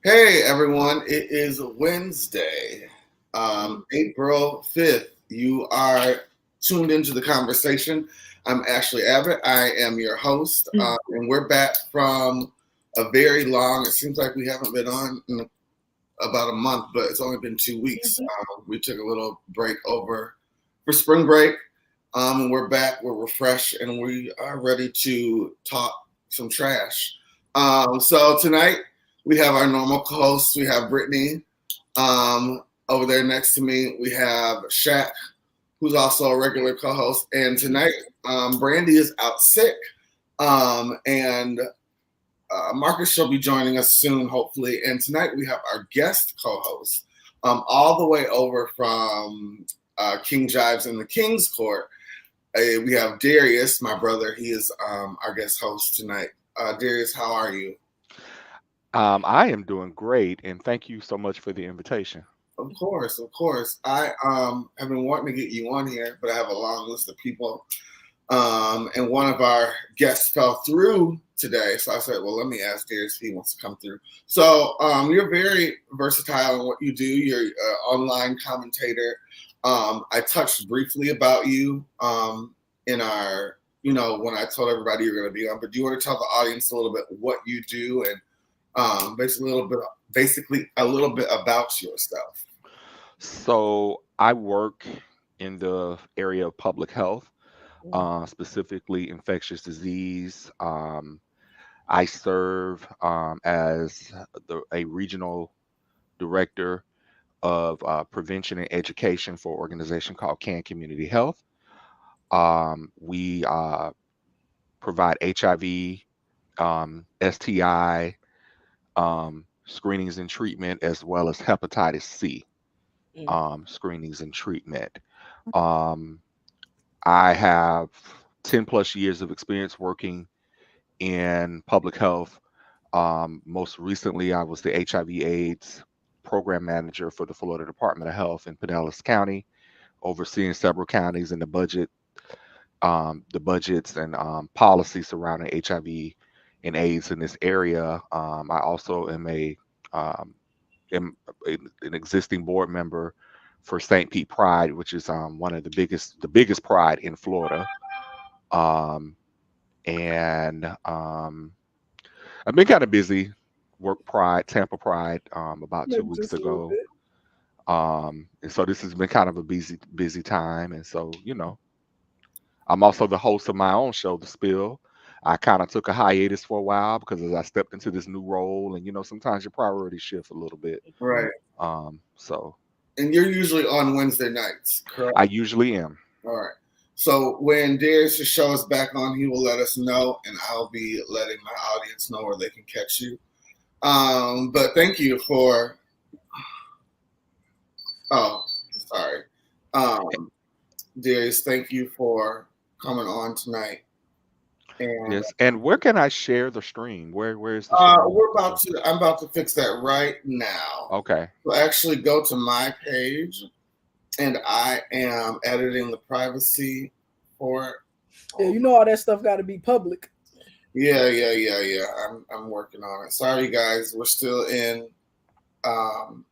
Hey everyone, it is Wednesday, April 5th. You are tuned into the conversation. I'm Ashleigh Abbott. I am your host, and we're back from a very long, it seems like we haven't been on in about a month, but it's only been 2 weeks. We took a little break over for spring break, and we're back, we're refreshed, and we are ready to talk some trash. So tonight, we have our normal co-hosts. We have Brittany over there next to me. We have Shaq, who's also a regular co-host. And tonight, Brandy is out sick. And Marcus shall be joining us soon, hopefully. And tonight we have our guest co-host, all the way over from King Jives in the King's Court. We have Darius, my brother. He is our guest host tonight. Darius, how are you? I am doing great, and thank you so much for the invitation. Of course, of course. I have been wanting to get you on here, but I have a long list of people. And one of our guests fell through today, so I said, "Well, let me ask Darius if he wants to come through." So you're very versatile in what you do. You're an online commentator. I touched briefly about you in our, when I told everybody you're going to be on. But do you want to tell the audience a little bit what you do and basically a little bit about yourself? So, I work in the area of public health, specifically infectious disease. I serve as a regional director of prevention and education for an organization called Can Community Health. We provide HIV, STI, screenings and treatment, as well as hepatitis C screenings and treatment. Um, I have 10 plus years of experience working in public health. Most recently, I was the HIV/AIDS program manager for the Florida Department of Health in Pinellas County, overseeing several counties and the budgets and policies surrounding HIV and AIDS in this area. I also um, am an existing board member for St. Pete Pride, which is one of the biggest pride in Florida. Um, and I've been kind of busy. Work Pride, Tampa Pride, about two Maybe weeks just a little ago. bit. And so this has been kind of a busy time. And so, I'm also the host of my own show, The Spill. I kind of took a hiatus for a while because as I stepped into this new role, and sometimes your priorities shift a little bit. Right. So And you're usually on Wednesday nights, correct? I usually am. All right. So when Darius' show is back on, he will let us know, and I'll be letting my audience know where they can catch you. But thank you for. Oh, sorry. Um, Darius, thank you for coming on tonight. And Yes. And where can I share the stream? Where is the stream? we're about to. I'm about to fix that right now. Okay. So actually, go to my page, and I am editing the privacy for it. Yeah, you know all that stuff got to be public. Yeah. I'm working on it. Sorry, guys. We're still in um,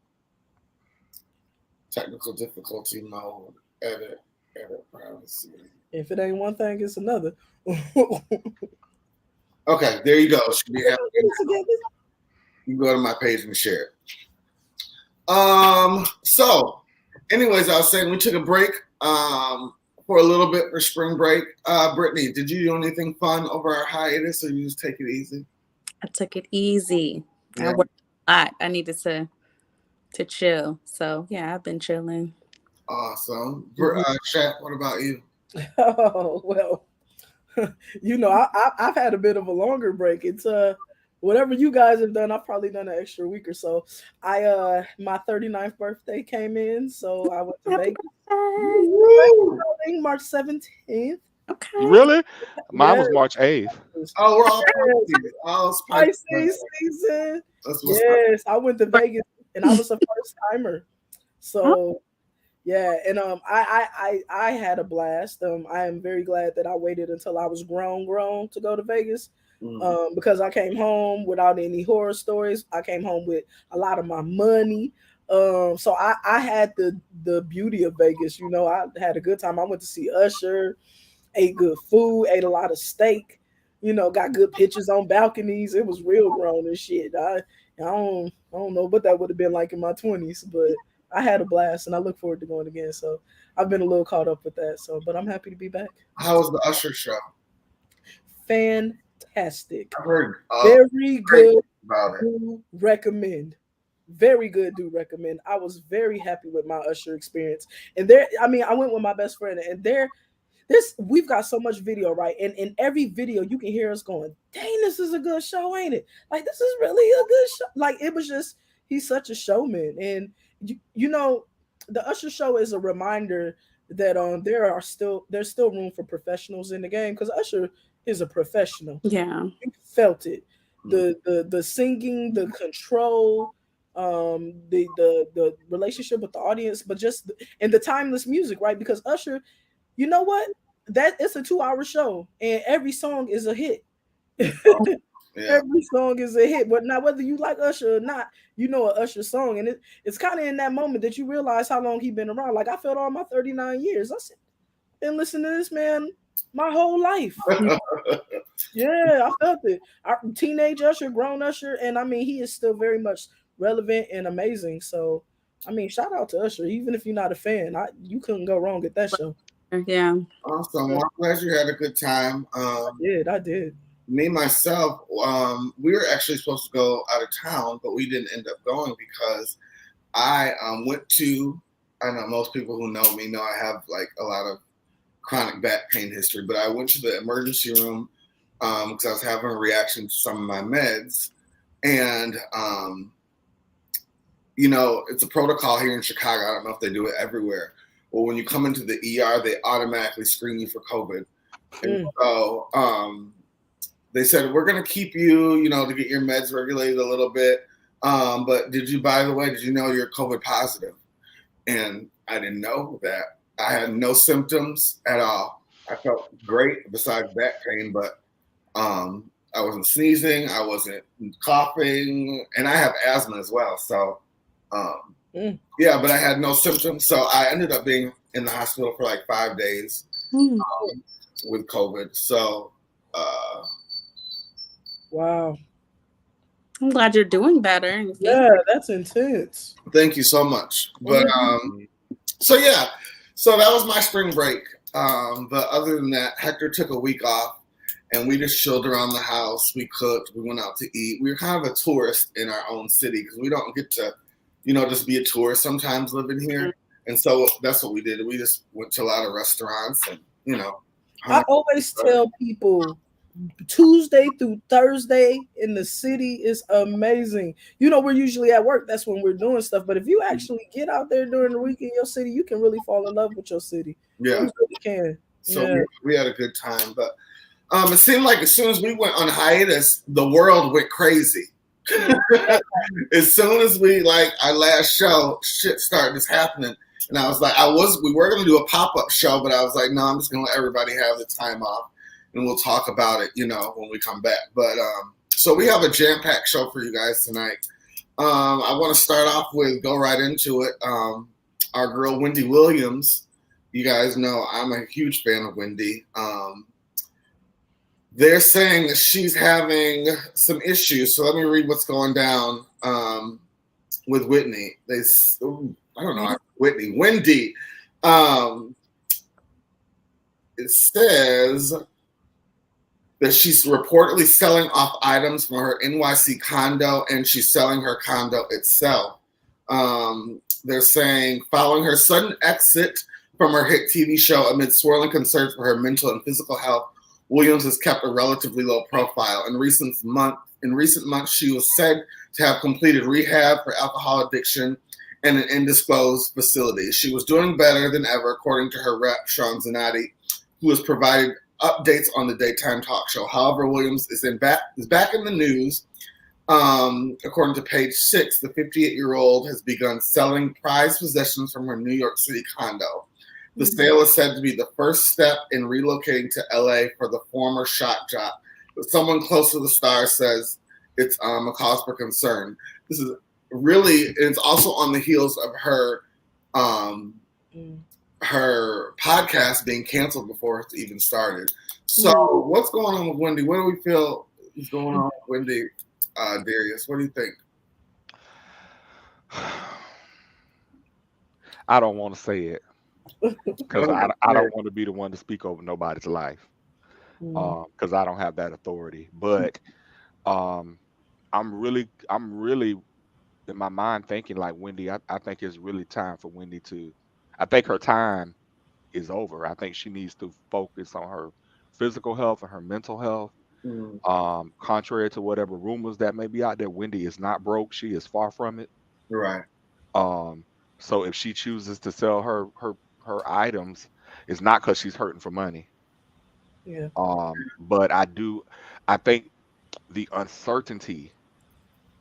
technical difficulty mode. Edit privacy. If it ain't one thing, it's another. Okay, there you go. Should be happening. Together. You can go to my page and share it. So, anyways, I was saying we took a break for a little bit for spring break. Brittany, did you do anything fun over our hiatus, or you just take it easy? I took it easy. Yeah. I worked a lot. I needed to chill. So yeah, I've been chilling. Awesome. Shaq, what about you? Oh well, I've had a bit of a longer break. It's whatever you guys have done, I've probably done an extra week or so. I my 39th birthday came in, so I went to Happy Vegas. birthday. March 17th. Okay. Really? Mine was Yes. March 8th. Oh, we're all Pisces. Oh, it's Pisces. Pisces season. That's what's Yes, I went to Vegas and I was a first timer. Huh? So yeah, and I had a blast. I am very glad that I waited until I was grown to go to Vegas because I came home without any horror stories. I came home with a lot of my money. So I had the beauty of Vegas. You know, I had a good time. I went to see Usher, ate good food, ate a lot of steak. You know, got good pictures on balconies. It was real grown and shit. I don't know what that would have been like in my 20s, but I had a blast and I look forward to going again. So I've been a little caught up with that. So, but I'm happy to be back. How was the Usher show? Fantastic. I heard very good. about it. Do recommend. Very good. Do recommend. I was very happy with my Usher experience. And there, I mean, I went with my best friend, and we've got so much video, right? And in every video, you can hear us going, "Dang, this is a good show, ain't it? Like, this is really a good show." Like, it was just, he's such a showman. And you know, the Usher show is a reminder that there's still room for professionals in the game, because Usher is a professional. Yeah, You felt it. The singing, the control, the relationship with the audience, but just and the timeless music, right? Because Usher, you know what? That it's a 2-hour show, and every song is a hit. Yeah. Every song is a hit. But now, whether you like Usher or not, you know an Usher song, and it's kind of in that moment that you realize how long he's been around. Like, I felt all my 39 years. I said, been listening to this man my whole life. Yeah, I felt it. Teenage Usher, grown Usher, and I mean, he is still very much relevant and amazing. So, I mean, shout out to Usher. Even if you're not a fan, you couldn't go wrong at that show. yeah. Awesome. Well, I'm glad you had a good time. I did. Me, myself, we were actually supposed to go out of town, but we didn't end up going because I went to, I know most people who know me know I have like a lot of chronic back pain history, but I went to the emergency room because I was having a reaction to some of my meds. And, you know, it's a protocol here in Chicago. I don't know if they do it everywhere. Well, when you come into the ER, they automatically screen you for COVID. And so they said, we're going to keep you, you know, to get your meds regulated a little bit. But by the way, did you know you're COVID positive? And I didn't know that. I had no symptoms at all. I felt great besides back pain, but I wasn't sneezing. I wasn't coughing. And I have asthma as well. So, yeah, but I had no symptoms. So I ended up being in the hospital for like 5 days with COVID. So, wow. I'm glad you're doing better. Yeah, that's intense. Thank you so much. But so yeah, so that was my spring break. But other than that, Hector took a week off and we just chilled around the house. We cooked, we went out to eat. We were kind of a tourist in our own city because we don't get to, you know, just be a tourist sometimes living here. And so that's what we did. We just went to a lot of restaurants and, you know. I always tell people Tuesday through Thursday in the city is amazing. You know, we're usually at work. That's when we're doing stuff. But if you actually get out there during the week in your city, you can really fall in love with your city. Yeah. You really can. So we had a good time. But it seemed like as soon as we went on hiatus, the world went crazy. As soon as we, like, our last show, shit started just happening. And I was like, we were going to do a pop-up show, but I was like, no, I'm just going to let everybody have the time off. And we'll talk about it, you know, when we come back. But so we have a jam-packed show for you guys tonight. I want to start off with, go right into it. Our girl, Wendy Williams. You guys know I'm a huge fan of Wendy. They're saying that she's having some issues. So let me read what's going down with Whitney. Wendy. It says that she's reportedly selling off items from her NYC condo, and she's selling her condo itself. They're saying following her sudden exit from her hit TV show amid swirling concerns for her mental and physical health, Williams has kept a relatively low profile. In recent months, she was said to have completed rehab for alcohol addiction in an undisclosed facility. She was doing better than ever, according to her rep, Sean Zanotti, who has provided updates on the daytime talk show. However, Williams is back in the news. According to page 6, the 58-year-old has begun selling prized possessions from her New York City condo. The sale is said to be the first step in relocating to LA for the former shock jock. someone close to the star says it's a cause for concern. This is really, it's also on the heels of her her podcast being canceled before it even started. So what's going on with Wendy? What do we feel is going on with Wendy, Darius? What do you think? I don't want to say it because I don't want to be the one to speak over nobody's life because I don't have that authority. But I'm really in my mind thinking like Wendy. I think it's really time for Wendy to. I think her time is over. I think she needs to focus on her physical health and her mental health. Contrary to whatever rumors that may be out there, Wendy is not broke. She is far from it. Right. So if she chooses to sell her items, it's not because she's hurting for money. Yeah. But I think the uncertainty,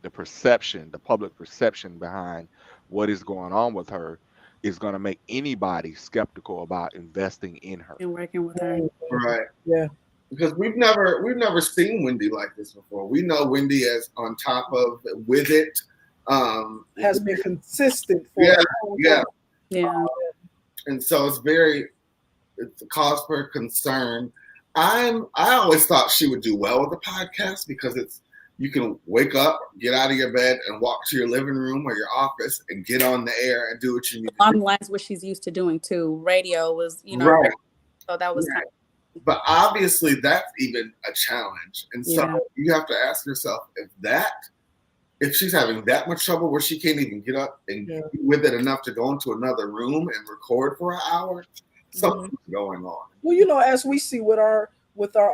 the perception, the public perception behind what is going on with her is going to make anybody skeptical about investing in her and working with her. Right. Yeah. Because we've never seen Wendy like this before. We know Wendy as on top of with it. Has been consistent for yeah. And so it's a cause for concern. I always thought she would do well with the podcast because you can wake up, get out of your bed, and walk to your living room or your office and get on the air and do what you need. Along the lines what she's used to doing too. Radio was, right. So that was kind of. But obviously that's even a challenge. And so you have to ask yourself if she's having that much trouble where she can't even get up and be with it enough to go into another room and record for an hour, something's going on. Well, as we see with our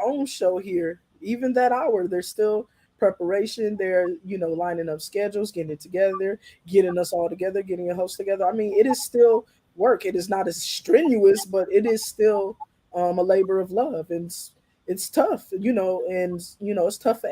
own show here, even that hour, there's still preparation. They're, lining up schedules, getting it together, getting us all together, getting a host together. I mean, it is still work. It is not as strenuous, but it is still a labor of love. And it's tough, and it's tough for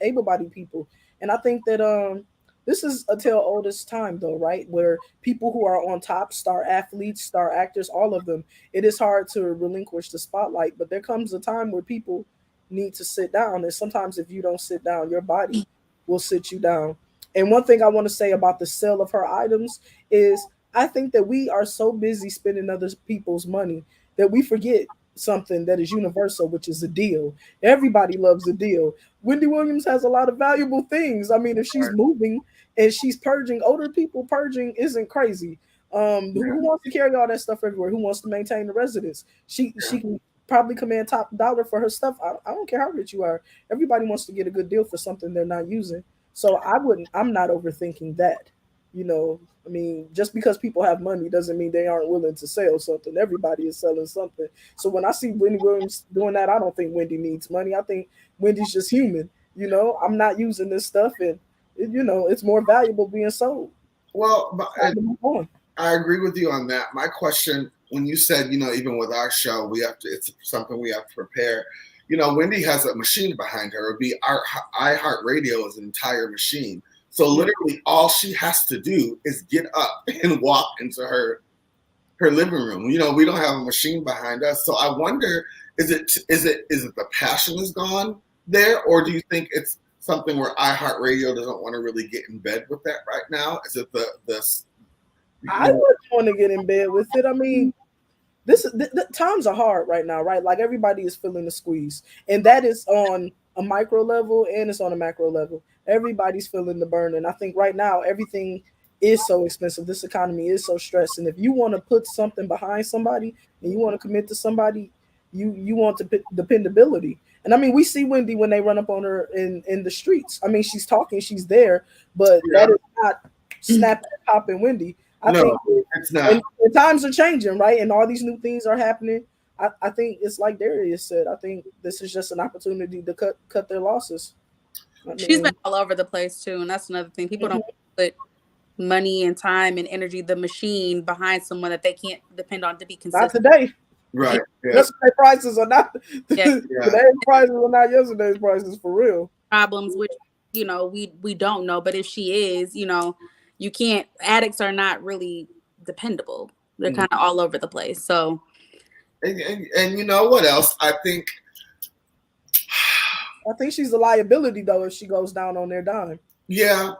able-bodied people. And I think that this is a tale oldest time, though, right? Where people who are on top, star athletes, star actors, all of them, it is hard to relinquish the spotlight. But there comes a time where people need to sit down. And sometimes if you don't sit down, your body will sit you down. And one thing I want to say about the sale of her items is I think that we are so busy spending other people's money that we forget something that is universal, which is a deal. Everybody loves a deal. Wendy Williams has a lot of valuable things. I mean, if she's moving and she's purging older people, purging isn't crazy. Who wants to carry all that stuff everywhere? Who wants to maintain the residence? She can probably command top dollar for her stuff. I don't care how rich you are. Everybody wants to get a good deal for something they're not using. So I'm not overthinking that. I mean, just because people have money doesn't mean they aren't willing to sell something. Everybody is selling something. So when I see Wendy Williams doing that, I don't think Wendy needs money. I think Wendy's just human. I'm not using this stuff, and it's more valuable being sold. Well, I agree with you on that. My question, when you said, even with our show, it's something we have to prepare. Wendy has a machine behind her. It would be our iHeartRadio is an entire machine. So literally all she has to do is get up and walk into her living room. We don't have a machine behind us. So I wonder, is it the passion is gone there, or do you think it's something where iHeartRadio doesn't want to really get in bed with that right now? Is it the I wouldn't want to get in bed with it. I mean, the times are hard right now, right? Like everybody is feeling the squeeze, and that is on a micro level and it's on a macro level. Everybody's feeling the burn, and I think right now everything is so expensive. This economy is so stressed, and if you want to put something behind somebody and you want to commit to somebody, you want dependability. And I mean, we see Wendy when they run up on her in the streets. I mean, she's talking, she's there, but that is not snap and popping Wendy. I think it's not. And times are changing, right? And all these new things are happening. I think it's like Darius said. I think this is just an opportunity to cut their losses. She's been all over the place too, and that's another thing. People don't put money and time and energy, the machine, behind someone that they can't depend on to be consistent. Not today, right? Yeah. Yesterday's prices are not. Today's prices are not yesterday's prices for real. Problems, which we don't know, but if she is, you can't. Addicts are not really dependable. They're kind of all over the place. So. And you know what else? I think I think she's a liability though if she goes down on their dime. Yeah,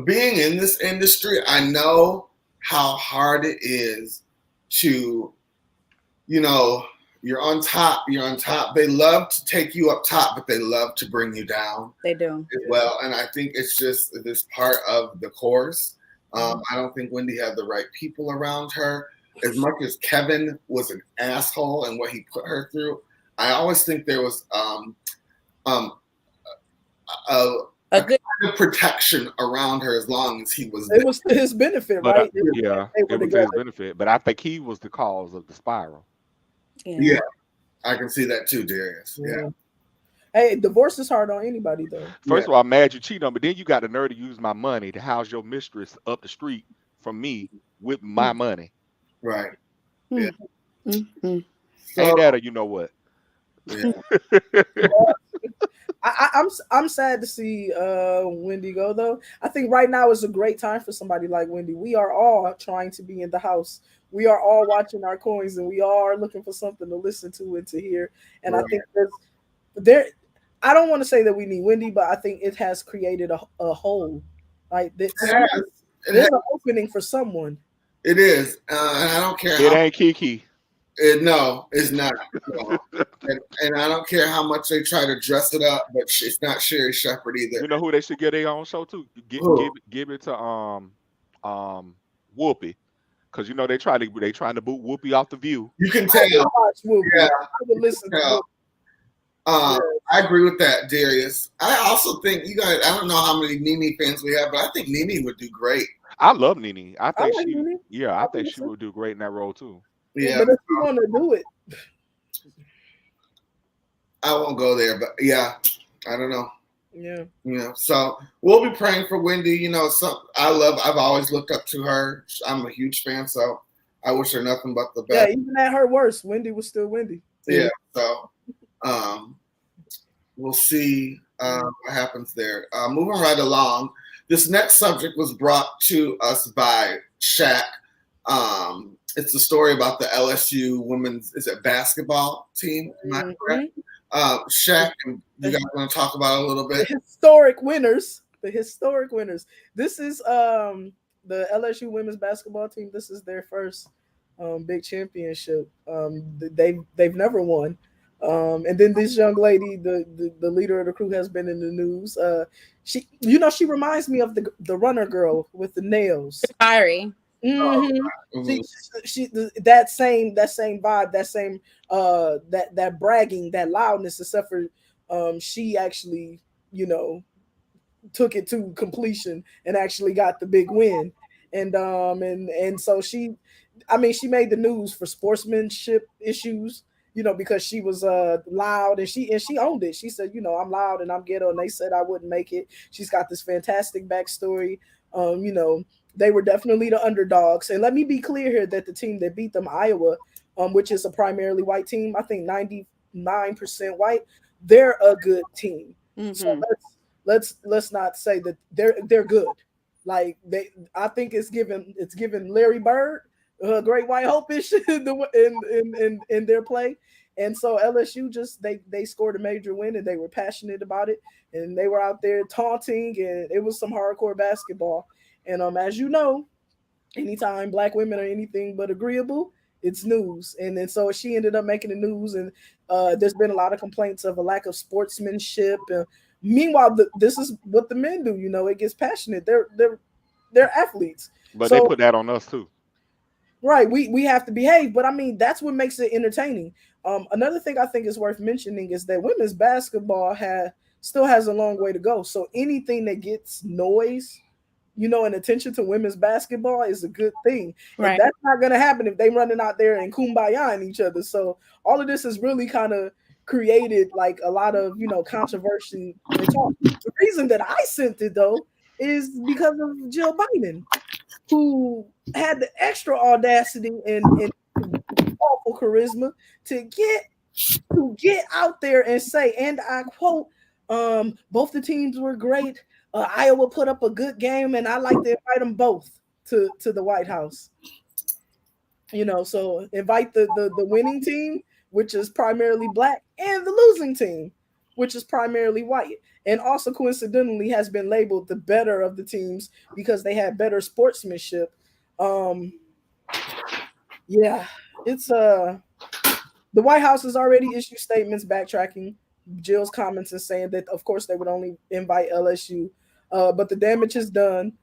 being in this industry, I know how hard it is to, you know, you're on top. They love to take you up top, but they love to bring you down. They do as well. And I think it's just this part of the course. I don't think Wendy had the right people around her. As much as Kevin was an asshole and what he put her through, I always think there was a a good kind of protection around her as long as he was there. It was to his benefit, But, right? it was to his benefit. But I think he was the cause of the spiral. Yeah, I can see that too, Darius. Yeah. Hey, divorce is hard on anybody though. First of all, I'm mad you cheat on, but then you got the nerve to use my money to house your mistress up the street from me with my money. Right. Yeah. Ain't that or you know what? Yeah. I'm sad to see Wendy go though. I think right now is a great time for somebody like Wendy. We are all trying to be in the house. We are all watching our coins, and we all are looking for something to listen to and to hear. And I think there. I don't want to say that we need Wendy, but I think it has created a hole. Like there's an opening for someone. It is, and I don't care. It ain't Kiki. No, it's not. No. and I don't care how much they try to dress it up, but it's not Sherry Shepherd either. You know who they should get their own show to? Give it to Whoopi, because you know they trying to boot Whoopi off The View. You can tell. Yeah, I would listen to I agree with that, Darius. I also think you guys. I don't know how many Nene fans we have, but I think Nene would do great. I love Nene. I think Nene. I think she would do great in that role too. Yeah, but if you want to do it, I won't go there. But yeah, I don't know. Yeah. So we'll be praying for Wendy. I've always looked up to her. I'm a huge fan, so I wish her nothing but the best. Yeah, even at her worst, Wendy was still Wendy. Yeah. So we'll see what happens there. Moving right along, this next subject was brought to us by Shaq. It's a story about the LSU women's basketball team. Am I correct? Shaq, you guys want to talk about it a little bit? The historic winners. This is the LSU women's basketball team. This is their first big championship. They've never won. And then this young lady, the leader of the crew, has been in the news. She reminds me of the runner girl with the nails. Kyrie. Mm-hmm. She that same vibe, that same that bragging, that loudness, except for she actually took it to completion and actually got the big win. And so she made the news for sportsmanship issues, because she was loud and she owned it. She said, I'm loud and I'm ghetto, and they said I wouldn't make it. She's got this fantastic backstory. They were definitely the underdogs. And let me be clear here that the team that beat them, Iowa, which is a primarily white team, I think 99% white, they're a good team. Mm-hmm. So let's not say that they're good. Like I think it's given Larry Bird Great White Hope-ish in their play. And so LSU they scored a major win, and they were passionate about it, and they were out there taunting, and it was some hardcore basketball. And as you know, anytime Black women are anything but agreeable, it's news. And then so she ended up making the news, and there's been a lot of complaints of a lack of sportsmanship. Meanwhile, this is what the men do. It gets passionate. They're athletes, but they put that on us too. Right, we have to behave, but I mean that's what makes it entertaining. Another thing I think is worth mentioning is that women's basketball still has a long way to go. So anything that gets noise, and attention to women's basketball is a good thing. Right. And that's not going to happen if they running out there and kumbaya each other. So all of this has really kind of created like a lot of controversy and talk. The reason that I sent it though is because of Jill Biden, who had the extra audacity and awful charisma to get out there and say, and I quote, both the teams were great. Iowa put up a good game, and I like to invite them both to the White House. So invite the winning team, which is primarily Black, and the losing team, which is primarily white, and also coincidentally has been labeled the better of the teams because they had better sportsmanship. Yeah, it's the White House has already issued statements backtracking Jill's comments and saying that of course they would only invite LSU, but the damage is done.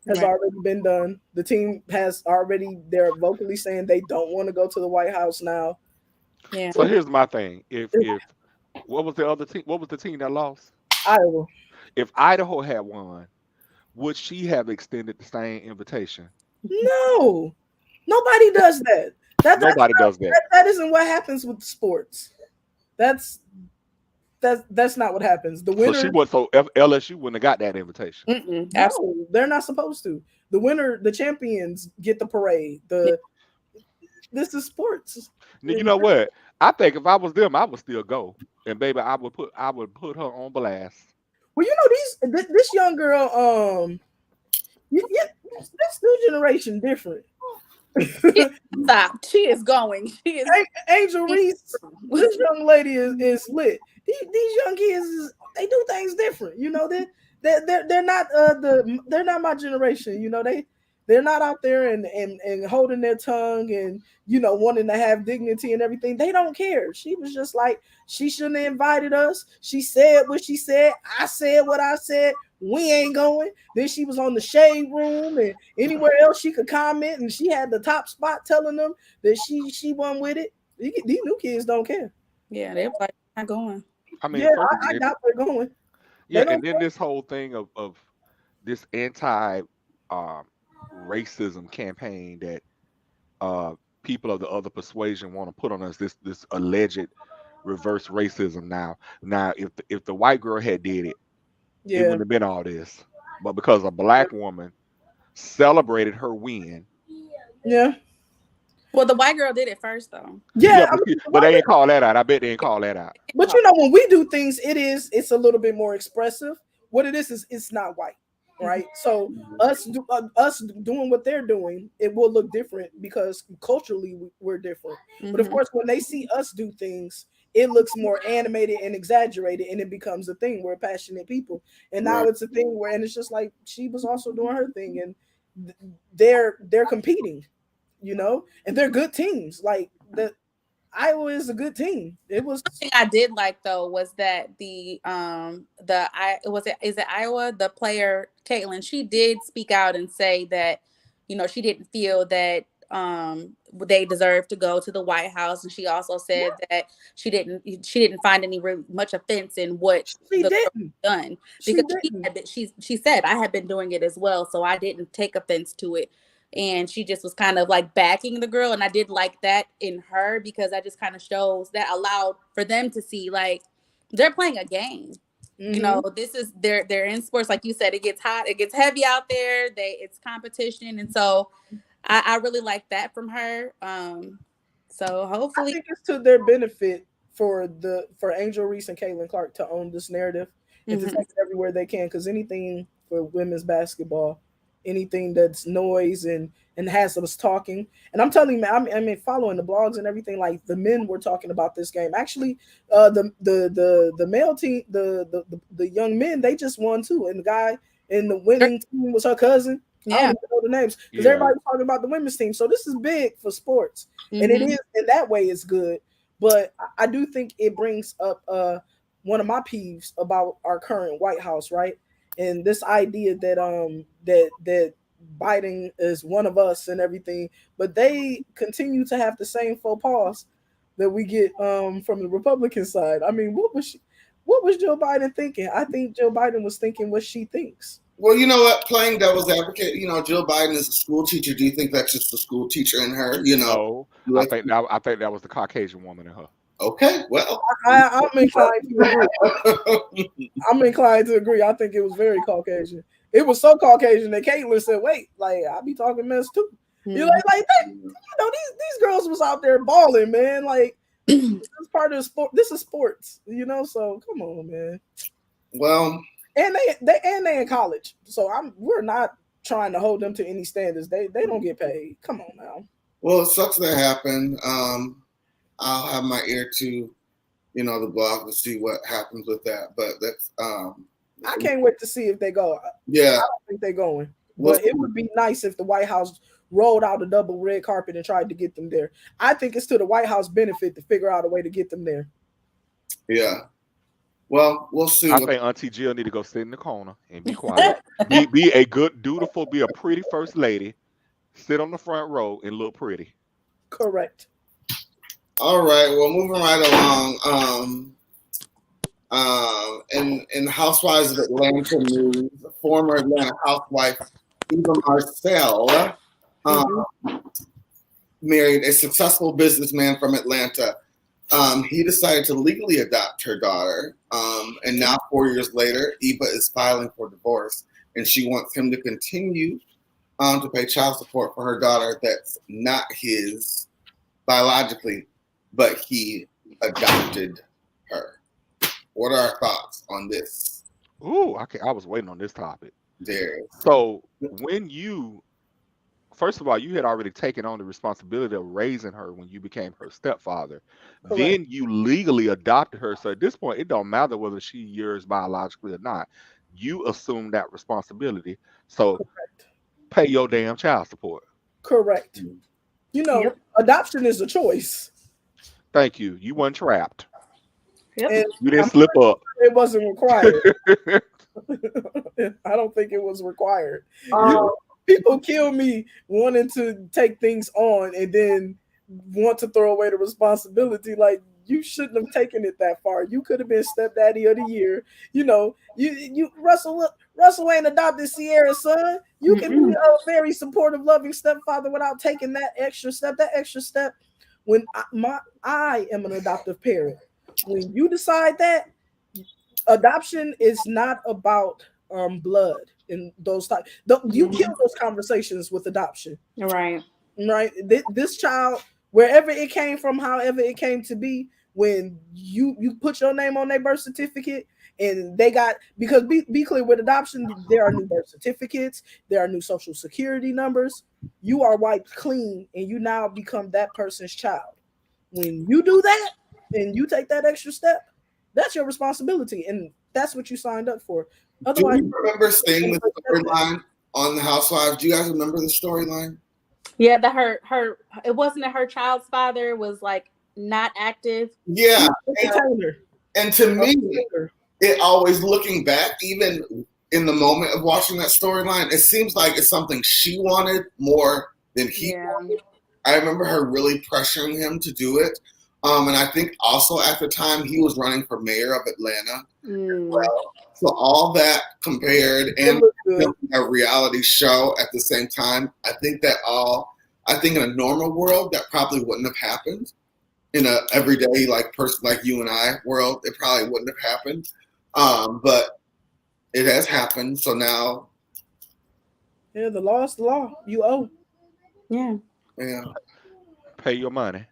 Has already been done. The team has already, they're vocally saying they don't want to go to the White House now. Yeah. So here's my thing. If what was the other team? What was the team that lost? Iowa. If Idaho had won, would she have extended the same invitation? No, nobody does that. Nobody does that. That isn't what happens with sports. That's not what happens. The winner. LSU wouldn't have got that invitation. No, they're not supposed to. The winner, the champions, get the parade. This is sports. You know what? I think if I was them, I would still go. And baby, I would put her on blast. Well, you know, this young girl, this new generation different. Stop. She is going. She is Angel Reese. This young lady is lit. These young kids, they do things different. You know, they're not they're not my generation. You know, they're not out there and holding their tongue and, you know, wanting to have dignity and everything. They don't care. She was just like, she shouldn't have invited us. She said what she said. I said what I said. We ain't going. Then she was on the shade room and anywhere else she could comment, and she had the top spot telling them that she wasn't with it. These new kids don't care. Yeah, they're like not going. I mean, yeah, I doubt they're going. Yeah, and then this whole thing of this anti racism campaign that people of the other persuasion want to put on us, this alleged reverse racism. Now if the white girl had did it, it wouldn't have been all this. But because a black woman celebrated her win. Yeah. Well, the white girl did it first, though. Yeah, but they ain't call that out. I bet they ain't call that out. But you know, when we do things, it's a little bit more expressive. What it is it's not white, right? So us doing what they're doing, it will look different because culturally we're different. But of course, when they see us do things, it looks more animated and exaggerated, and it becomes a thing. We're passionate people, and now it's a thing where, and it's just like she was also doing her thing, and they're competing, you know, and they're good teams. Like Iowa is a good team. It was. One thing I did like though was that is it Iowa, the player Caitlin, she did speak out and say that, you know, she didn't feel that they deserve to go to the White House, and she also said that she didn't find any much offense in what the girl done, because she said I had been doing it as well, so I didn't take offense to it, and she just was kind of like backing the girl, and I did like that in her because that just kind of shows that allowed for them to see like they're playing a game. You know, this is they're in sports, like you said, it gets hot, it gets heavy out there, it's competition, and so I really like that from her. So hopefully, I think it's to their benefit for Angel Reese and Caitlin Clark to own this narrative and to take it everywhere they can. Because anything for women's basketball, anything that's noise and has us talking, and I'm telling you, man, I mean, following the blogs and everything, like the men were talking about this game. Actually, the male team, the young men, they just won too, and the guy in the winning team was her cousin. I don't even know the names because everybody's talking about the women's team. So this is big for sports, and it is in that way it's good. But I do think it brings up one of my peeves about our current White House, right? And this idea that that Biden is one of us and everything, but they continue to have the same faux pas that we get from the Republican side. I mean, what was Joe Biden thinking? I think Joe Biden was thinking what she thinks. Well, you know what? Playing devil's advocate, you know, Jill Biden is a school teacher. Do you think that's just the school teacher in her? You know, no, I think that was the Caucasian woman in her. Okay, well, I'm inclined to agree. I'm inclined to agree. I think it was very Caucasian. It was so Caucasian that Caitlin said, "Wait, like I be talking mess too." You know, like that. You know, these girls was out there balling, man. Like this is part of the sport. This is sports, you know. So come on, man. Well. And they in college, so we're not trying to hold them to any standards. They don't get paid. Come on now. Well, it sucks that happened. I'll have my ear to to go out and see what happens with that. But that's I can't wait to see if they go. Yeah, I don't think they're going. But it would be nice if the White House rolled out a double red carpet and tried to get them there. I think it's to the White House benefit to figure out a way to get them there. Yeah. Well, we'll see. I think Auntie Jill need to go sit in the corner and be quiet. be a good, dutiful, be a pretty first lady. Sit on the front row and look pretty. Correct. All right. Well, moving right along. In Housewives of Atlanta news, former Atlanta housewife Eva Marcel married a successful businessman from Atlanta. He decided to legally adopt her daughter, and now 4 years later, Eva is filing for divorce, and she wants him to continue to pay child support for her daughter that's not his biologically, but he adopted her. What are our thoughts on this? Ooh, I was waiting on this topic. There. So first of all, you had already taken on the responsibility of raising her when you became her stepfather. Correct. Then you legally adopted her. So at this point, it don't matter whether she's yours biologically or not. You assume that responsibility. So pay your damn child support. Correct. Adoption is a choice. Thank you. You weren't trapped. And you didn't slip up. It wasn't required. I don't think it was required. People kill me wanting to take things on and then want to throw away the responsibility. Like, you shouldn't have taken it that far. You could have been stepdaddy of the year. Russell ain't adopted Sierra's son. You can be a very supportive, loving stepfather without taking that extra step. When I am an adoptive parent, when you decide that, adoption is not about blood and those type. You kill those conversations with adoption. Right. This child, wherever it came from, however it came to be, when you put your name on their birth certificate, and they got, because be clear, with adoption, there are new birth certificates, there are new social security numbers. You are wiped clean, and you now become that person's child. When you do that and you take that extra step, that's your responsibility, and that's what you signed up for. Otherwise, do you remember seeing the storyline on the Housewives? Do you guys remember the storyline? Yeah, that her it wasn't that her child's father was like not active. Yeah, and to me, it always, looking back, even in the moment of watching that storyline, it seems like it's something she wanted more than he wanted. I remember her really pressuring him to do it. And I think also at the time he was running for mayor of Atlanta. Well, so all that compared, and a reality show at the same time, I think in a normal world that probably wouldn't have happened. In a everyday person like you and I world, it probably wouldn't have happened. But it has happened. So now, the law is the law. You owe. Yeah. Pay your money.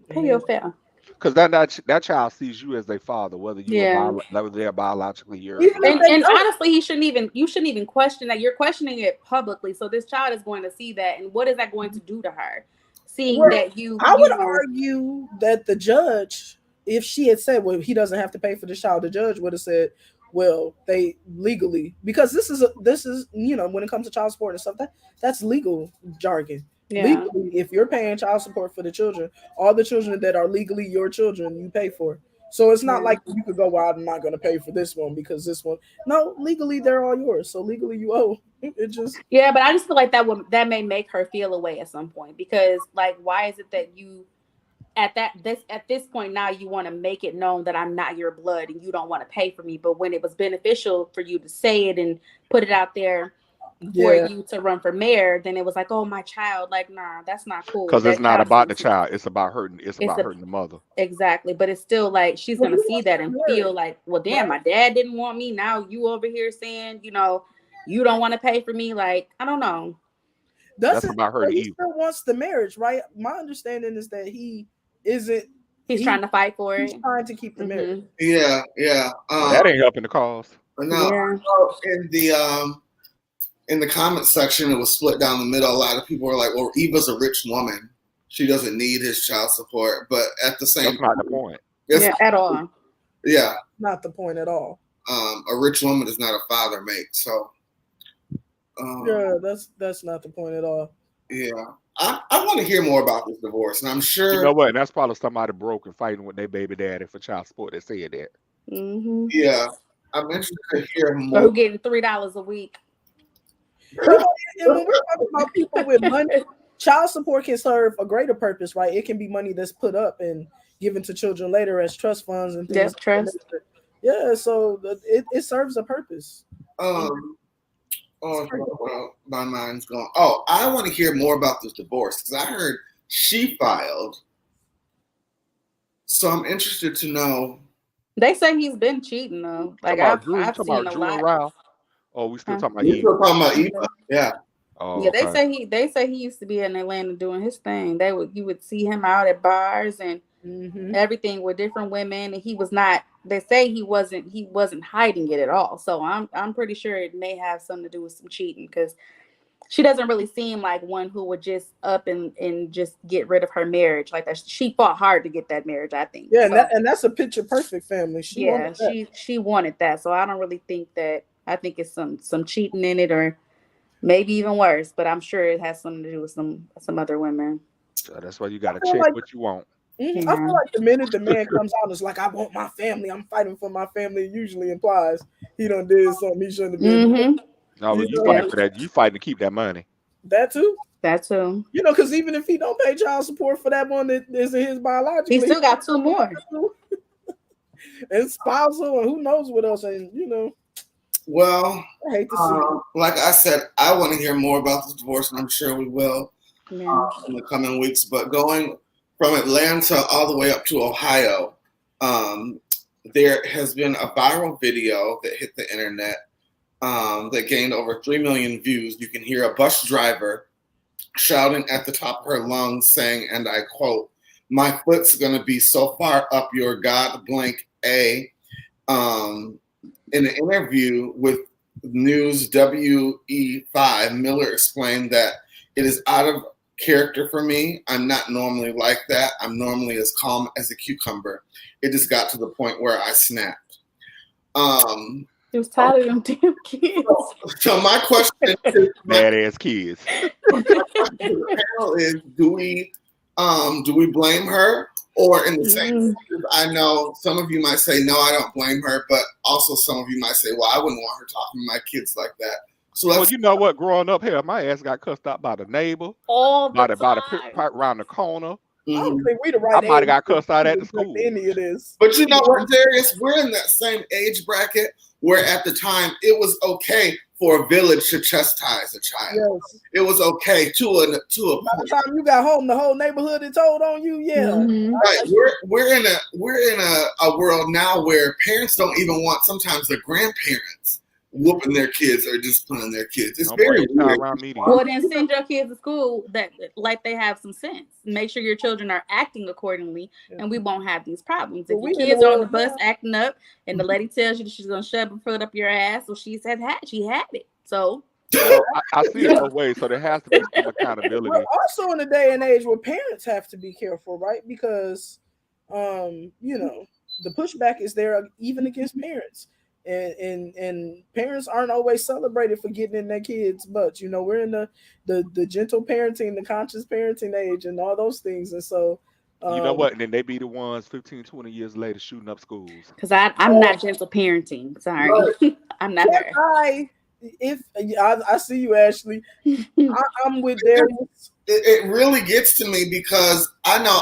Pay your fare. Because that child sees you as their father, whether they're biologically yours. And honestly, you shouldn't even question that. You're questioning it publicly, so this child is going to see that, and what is that going to do to her? Seeing that I would argue that the judge, if she had said, well, he doesn't have to pay for the child, the judge would have said, well, they legally, because this is when it comes to child support and stuff, that's legal jargon. Yeah. Legally, if you're paying child support for the children, all the children that are legally your children, you pay for. So it's not like you could go, well, I'm not going to pay for this one because this one. No, legally they're all yours. So legally you owe. It just but I just feel like that may make her feel away at some point, because why is it that you at this point now you want to make it known that I'm not your blood and you don't want to pay for me, but when it was beneficial for you to say it and put it out there for you to run for mayor, then it was like, oh, my child, nah, that's not cool. Because it's not about the child, it's about hurting. It's about hurting the mother. Exactly, but it's still she's gonna see that and feel like, well, damn, my dad didn't want me. Now you over here saying, you don't want to pay for me. I don't know. That's about her. He still wants the marriage, right? My understanding is that he isn't. He's trying to fight for it. He's trying to keep the marriage. Yeah. That ain't helping the cause. No, in the comment section, it was split down the middle. A lot of people were like, well, Eva's a rich woman. She doesn't need his child support. But at the same time, that's not the point. It's, Yeah, at all. Yeah. Not the point at all. A rich woman is not a father mate. So yeah, that's not the point at all. Yeah. I want to hear more about this divorce, and I'm sure You know what? And that's probably somebody broke and fighting with their baby daddy for child support that said that. Mm-hmm. Yeah, I'm interested to hear Or more. who getting $3 a week. You know, and when we're talking about people with money, child support can serve a greater purpose, right? It can be money that's put up and given to children later as trust funds and things. Yes, trust. Yeah, so it serves a purpose. Well, my mind's going. Oh, I want to hear more about this divorce because I heard she filed. So I'm interested to know. They say he's been cheating though. Like I've seen a lot. Rao? Oh, we still talking about We're still talking about Eva. Yeah. Oh, yeah, okay. they say he used to be in Atlanta doing his thing. You would see him out at bars and everything with different women, and he was not. They say he wasn't hiding it at all. So I'm pretty sure it may have something to do with some cheating because she doesn't really seem like one who would just up and just get rid of her marriage like that. She fought hard to get that marriage, I think. Yeah, so, and that's a picture perfect family. She wanted that. So I don't really think that. I think it's some cheating in it, or maybe even worse. But I'm sure it has something to do with some other women. So that's why you got to check what you want. I feel like the minute the man comes out, it's like, I want my family. I'm fighting for my family. It usually implies he done did something he shouldn't have been. No, you fight for that. You fighting to keep that money. That too. You know, because even if he don't pay child support for that one that isn't his biological, he still got 2 more. And spousal and who knows what else. And Well, I hate to see like I said, I want to hear more about this divorce, and I'm sure we will in the coming weeks. But going from Atlanta all the way up to Ohio, there has been a viral video that hit the internet that gained over 3 million views. You can hear a bus driver shouting at the top of her lungs saying, and I quote, "My foot's going to be so far up your God blank A." In an interview with News WE5, Miller explained that it is out of character for me. I'm not normally like that. I'm normally as calm as a cucumber. It just got to the point where I snapped. He was tired of them damn kids. So my question is, badass kids. is do we blame her? Or in the same, I know some of you might say, no, I don't blame her, but also some of you might say, well, I wouldn't want her talking to my kids like that. So well, you know what? Growing up here, my ass got cussed out by the neighbor, by the part around the corner. I don't think we the right I might have got cussed out at the school. Any of this. But you know what, Darius? We're in that same age bracket where at the time it was okay for a village to chastise a child. Yes. It was okay to a By the time you got home, the whole neighborhood had told on you. Yeah. Right. We're in a world now where parents don't even want sometimes their grandparents whooping their kids or disciplining their kids. It's very weird. Well, then send your kids to school that like they have some sense. Make sure your children are acting accordingly, and we won't have these problems. If your kids are on the bus acting up, and the lady tells you that she's gonna shove her foot up your ass, well, she had it. So I see it both ways. So there has to be some accountability. Well, also in the day and age where parents have to be careful, right? Because the pushback is there even against parents. And parents aren't always celebrated for getting in their kids' butts. We're in the gentle parenting, the conscious parenting age, and all those things. And so, you know what? And then they be the ones 15, 20 years later shooting up schools. Because I'm not gentle parenting. Sorry, I'm not her. I see you, Ashleigh. I'm with Darius. It really gets to me because I know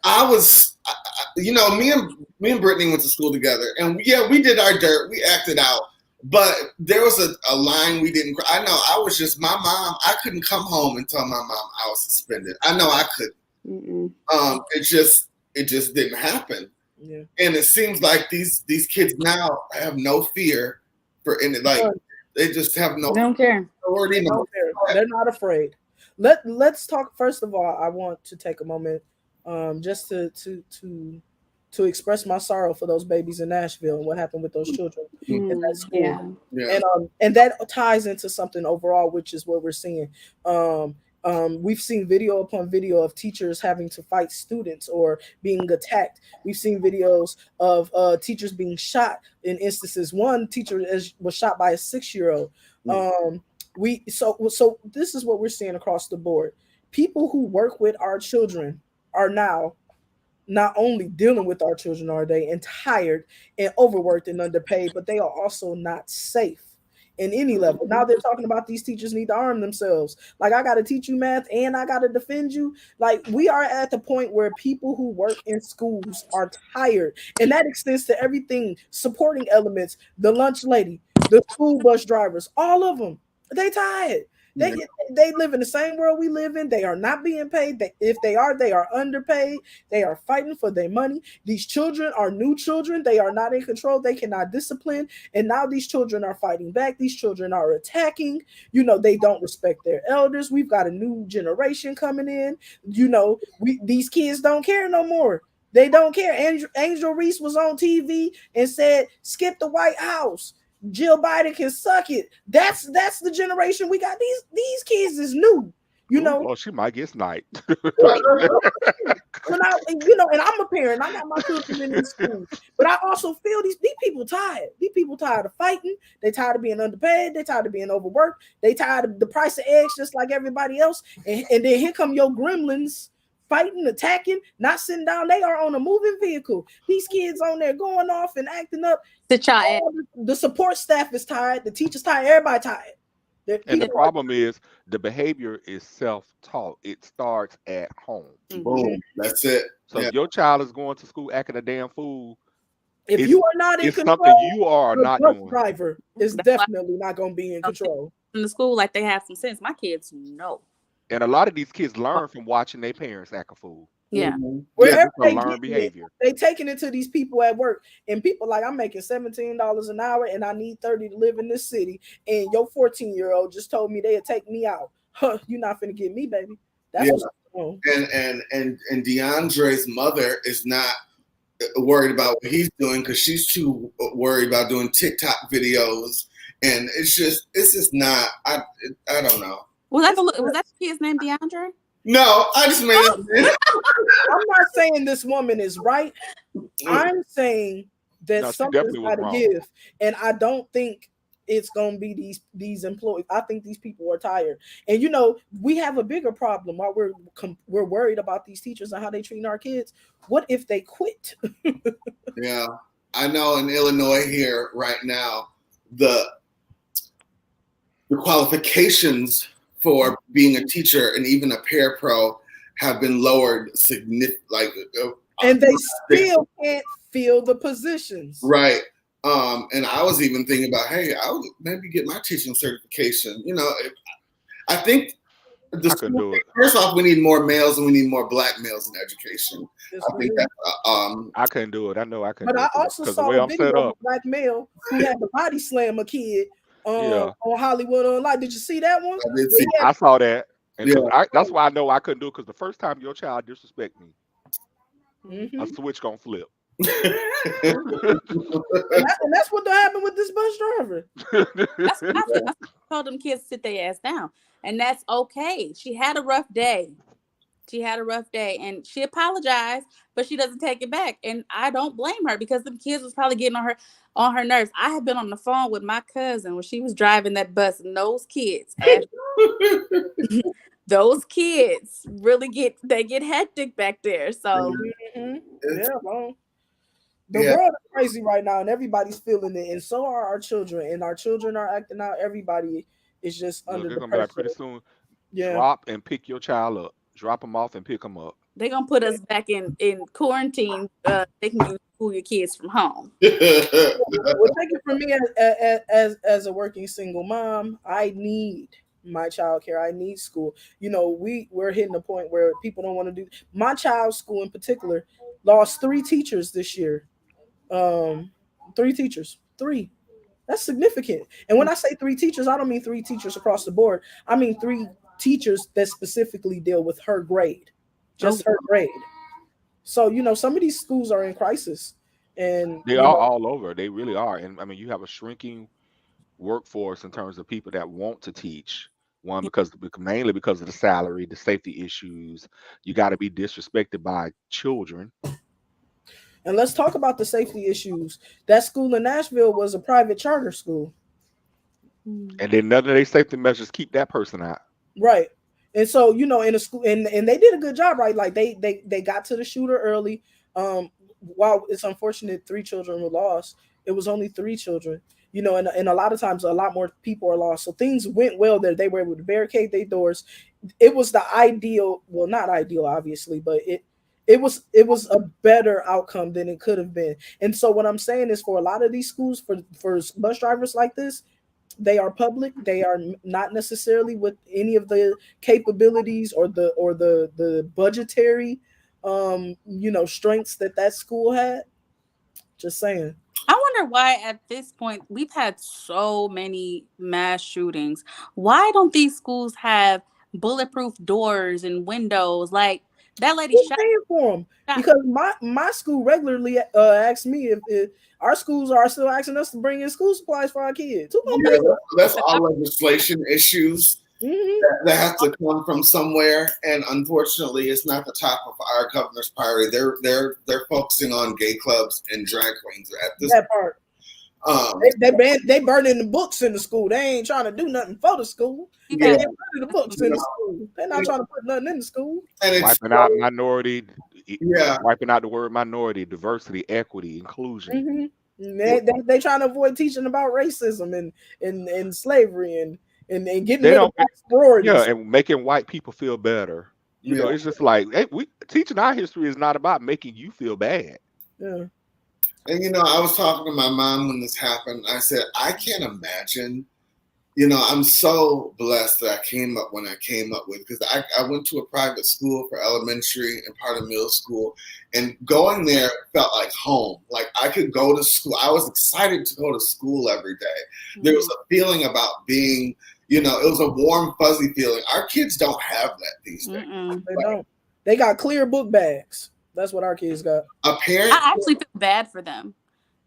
I was, me and Brittany went to school together, and we did our dirt, we acted out, but there was a line we didn't. I know I was just my mom. I couldn't come home and tell my mom I was suspended. I know I couldn't. It just didn't happen. Yeah. And it seems like these kids now have no fear for any. Like they just have no. They don't care. They're not afraid. Let's talk. First of all, I want to take a moment. Just to express my sorrow for those babies in Nashville and what happened with those children in that school. And that ties into something overall, which is what we're seeing. We've seen video upon video of teachers having to fight students or being attacked. We've seen videos of teachers being shot in instances. One teacher was shot by a 6-year-old. So this is what we're seeing across the board. People who work with our children are now not only dealing with our children, are they, and tired and overworked and underpaid, but they are also not safe in any level. Now they're talking about these teachers need to arm themselves. Like, I got to teach you math and I got to defend you. Like, we are at the point where people who work in schools are tired, and that extends to everything, supporting elements, the lunch lady, the school bus drivers, all of them. They tired. They live in the same world we live in. They are not being paid. If they are underpaid. They are fighting for their money. These children are new children. They are not in control. They cannot discipline. And now these children are fighting back. These children are attacking. They don't respect their elders. We've got a new generation coming in. These kids don't care no more. They don't care. Angel Reese was on TV and said, skip the White House. Jill Biden can suck it. That's the generation we got. These kids is new. Well, she might get sniped. And I'm a parent. I got my children in this school, but I also feel these people tired. These people tired of fighting. They tired of being underpaid. They tired of being overworked. They tired of the price of eggs, just like everybody else. And then here come your gremlins fighting, attacking, not sitting down. They are on a moving vehicle. These kids on there going off and acting up. The support staff is tired. The teachers tired. Everybody tired. And the problem is the behavior is self-taught. It starts at home. Boom. That's it. So if your child is going to school acting a damn fool, if you are not in control, something you are not doing. Driver is definitely not going to be in control. In the school, like, they have some sense. My kids know. And a lot of these kids learn from watching their parents act a fool. Yeah. Wherever they learn behavior. They taking it to these people at work, and people like, I'm making $17 an hour and I need 30 to live in this city. And your 14-year-old just told me they'd take me out. Huh, you're not finna get me, baby. That's what's going on. And DeAndre's mother is not worried about what he's doing because she's too worried about doing TikTok videos. And it's just not, I don't know. Was that the kid's name, DeAndre? No, I just made it. I'm not saying this woman is right. I'm saying that something's got to give, and I don't think it's gonna be these employees. I think these people are tired, and we have a bigger problem. While we're worried about these teachers and how they treat our kids, what if they quit? Yeah, I know in Illinois here right now, the qualifications for being a teacher and even a parapro have been lowered significantly. And they still can't fill the positions. Right. And I was even thinking about, hey, I would maybe get my teaching certification. I think first off, we need more males and we need more Black males in education. I think that I couldn't do it. I know I couldn't. But I also saw a video of a Black male who had to body slam a kid on Hollywood Online. Did you see that one? I did see. I saw that. And that's why I know I couldn't do it, because the first time your child disrespect me, a switch gonna flip. and that's what happened with this bus driver. I told them kids to sit their ass down, and that's okay. She had a rough day. And she apologized, but she doesn't take it back. And I don't blame her, because the kids was probably getting on her nerves. I have been on the phone with my cousin when she was driving that bus, and those kids really get hectic back there. So the world is crazy right now, and everybody's feeling it, and so are our children, and our children are acting out. Everybody is just under the pressure. Pretty soon, drop and pick your child up. Drop them off and pick them up. They're gonna put us back in quarantine. They can school your kids from home. Well, take it from me as a working single mom. I need my child care. I need school. We're hitting a point where people don't want to do. My child's school in particular lost 3 teachers this year. 3 teachers. 3. That's significant. And when I say 3 teachers, I don't mean 3 teachers across the board. I mean 3 teachers that specifically deal with her grade, just her grade. So some of these schools are in crisis, and they are all over. They really are. And I mean, you have a shrinking workforce in terms of people that want to teach, One, because mainly because of the salary, the safety issues. You got to be disrespected by children. And let's talk about the safety issues. That school in Nashville was a private charter school. And then none of their safety measures keep that person out. Right. And so, in a school, and they did a good job, right? Like they got to the shooter early. While it's unfortunate 3 children were lost, it was only 3 children. And a lot of times a lot more people are lost. So things went well there. They were able to barricade their doors. It was the ideal, well, not ideal, obviously, but it was a better outcome than it could have been. And so what I'm saying is, for a lot of these schools, for bus drivers like this, they are public. They are not necessarily with any of the capabilities or the budgetary strengths that school had. Just saying. I wonder why at this point we've had so many mass shootings. Why don't these schools have bulletproof doors and windows? Like that lady Who's shot paying for them? Because my school regularly asks me if our schools are still asking us to bring in school supplies for our kids. Yeah, that's all legislation issues that have to come from somewhere, and unfortunately, it's not the top of our governor's priority. They're focusing on gay clubs and drag queens at this part. They burning the books in the school. They ain't trying to do nothing for the school. They burning the books in the school. They're not trying to put nothing in the school. And it's wiping out minority, wiping out the word minority, diversity, equity, inclusion. They trying to avoid teaching about racism and slavery and getting rid of sororities. Yeah, and making white people feel better. It's just like, hey, teaching our history is not about making you feel bad. Yeah. And I was talking to my mom when this happened. I said, I can't imagine. I'm so blessed that I came up when I came up with, because I went to a private school for elementary and part of middle school, and going there felt like home. Like I could go to school. I was excited to go to school every day. There was a feeling about being, it was a warm, fuzzy feeling. Our kids don't have that these days. They don't. They got clear book bags. That's what our kids got. I actually feel bad for them,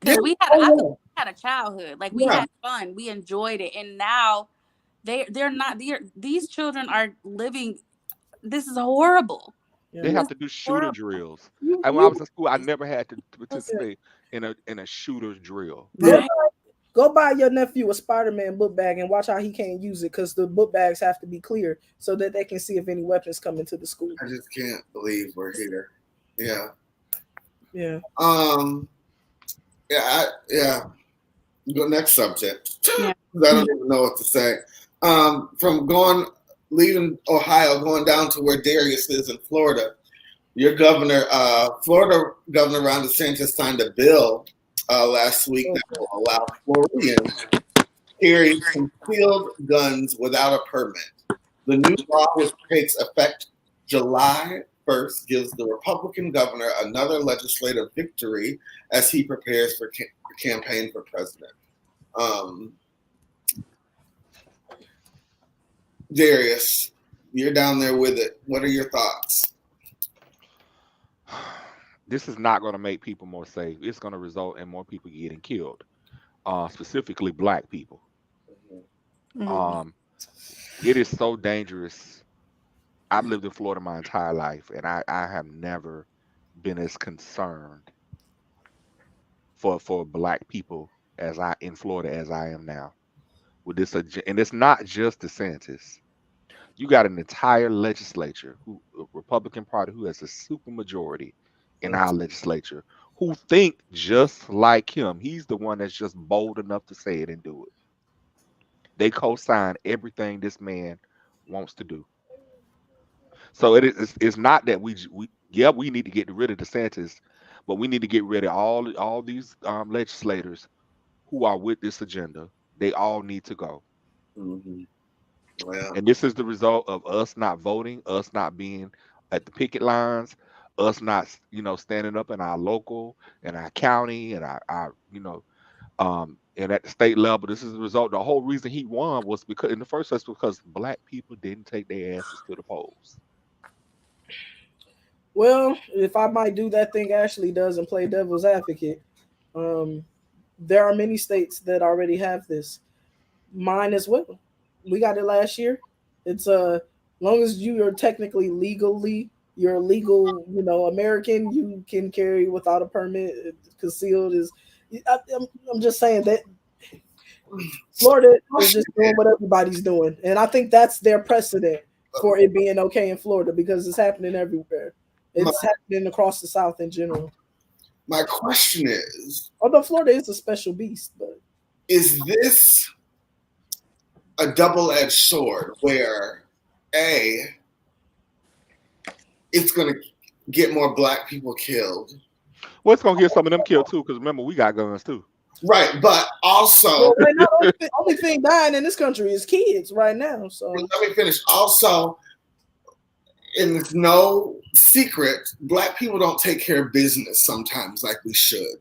because we had a childhood. Like we had fun, we enjoyed it, and now they're not. These children are living. This is horrible. They have to do shooter drills. When I was in school, I never had to participate in a shooter's drill. Go buy your nephew a Spider-Man book bag and watch how he can't use it, because the book bags have to be clear so that they can see if any weapons come into the school. I just can't believe we're here. Yeah. Yeah. Go next subject. Yeah. I don't even know what to say. From leaving Ohio, going down to where Darius is in Florida, your Florida Governor Ron DeSantis signed a bill last week that will allow Floridians to carry concealed guns without a permit. The new law, which takes effect July 1st, gives the Republican governor another legislative victory as he prepares for campaign for president. Darius, you're down there with it. What are your thoughts? This is not going to make people more safe. It's going to result in more people getting killed, specifically Black people. It is so dangerous. I've lived in Florida my entire life, and I have never been as concerned for Black people in Florida as I am now. With this, and it's not just DeSantis. You got an entire legislature, a Republican Party, who has a super majority in our legislature, who think just like him. He's the one that's just bold enough to say it and do it. They co-sign everything this man wants to do. So it's not that we need to get rid of DeSantis, but we need to get rid of all these legislators who are with this agenda. They all need to go. Well, and this is the result of us not voting, us not being at the picket lines, us not standing up in our local and our county and our and at the state level. This is the result. The whole reason he won was because in the first place because Black people didn't take their asses to the polls. Well, if I might do that thing Ashleigh does and play devil's advocate, there are many states that already have this. Mine as well. We got it last year. It's long as you are technically you're a legal, American, you can carry without a permit. Concealed is. I'm just saying that Florida is just doing what everybody's doing, and I think that's their precedent for it being okay in Florida because it's happening everywhere. It's happening across the South in general. My question is, although Florida is a special beast, but is this a double-edged sword where it's going to get more black people killed? Well, it's going to get some of them killed too, because remember, we got guns too. Right, but also... the only thing dying in this country is kids right now. So let me finish. Also, and it's no secret, black people don't take care of business sometimes like we should.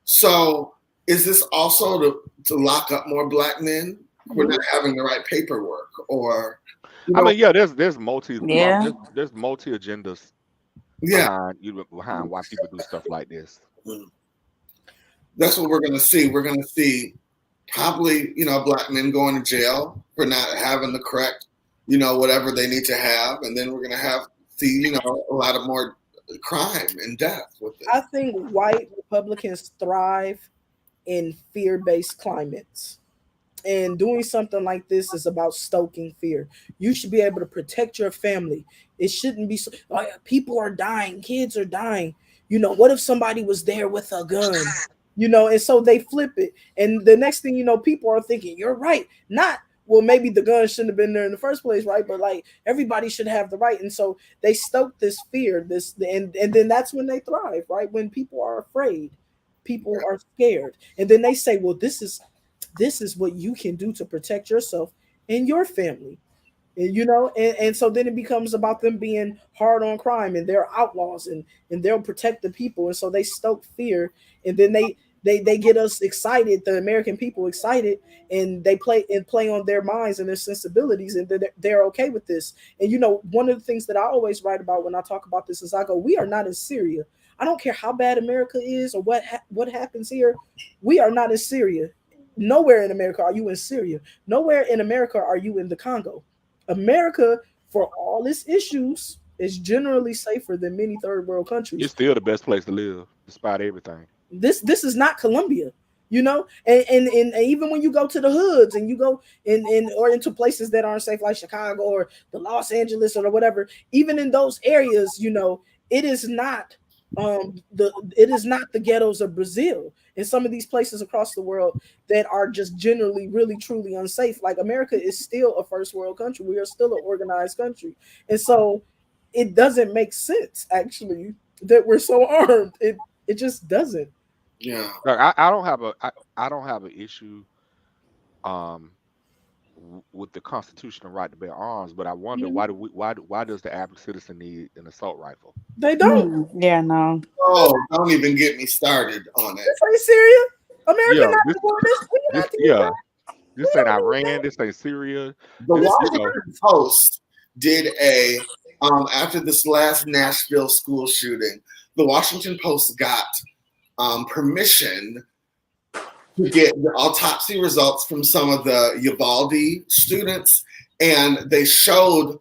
So is this also to lock up more black men? We're not having the right paperwork, or I mean, yeah, there's multi agendas behind why people do stuff like this. That's what we're gonna see. We're gonna see probably, black men going to jail for not having the correct, whatever they need to have, and then we're gonna see a lot of more crime and death with it. I think white Republicans thrive in fear-based climates. And doing something like this is about stoking fear. You should be able to protect your family. It shouldn't be so, people are dying, kids are dying. What if somebody was there with a gun? And so they flip it. And the next thing people are thinking, you're right. Not, well, maybe the gun shouldn't have been there in the first place, right? But like everybody should have the right. And so they stoke this fear, and then that's when they thrive, right? When people are afraid, people are scared. And then they say, well, this is what you can do to protect yourself and your family, and so then it becomes about them being hard on crime and they're outlaws and they'll protect the people. And so they stoke fear, and then they get us excited, the American people excited, and they play on their minds and their sensibilities, and they're okay with this. And one of the things that I always write about when I talk about this is I go, we are not in Syria. I don't care how bad America is or what happens here. We are not in Syria. Nowhere in America are you in Syria. Nowhere in America are you in the Congo. America, for all its issues, is generally safer than many third world countries. It's still the best place to live, despite everything. This is not Colombia, and even when you go to the hoods and you go or into places that aren't safe, like Chicago or the Los Angeles or whatever, even in those areas, it is not the ghettos of Brazil and some of these places across the world that are just generally really truly unsafe. Like America is still a first world country. We are still an organized country. And so it doesn't make sense actually that we're so armed. It just doesn't. Yeah. I don't have an issue with the constitutional right to bear arms, but I wonder why does the average citizen need an assault rifle? They don't. Yeah, no. Oh, don't even get me started on it. This ain't Syria. America not doing this. This ain't Iran. This ain't Syria. The Washington Post did after this last Nashville school shooting, the Washington Post got permission to get the autopsy results from some of the Uvalde students, and they showed.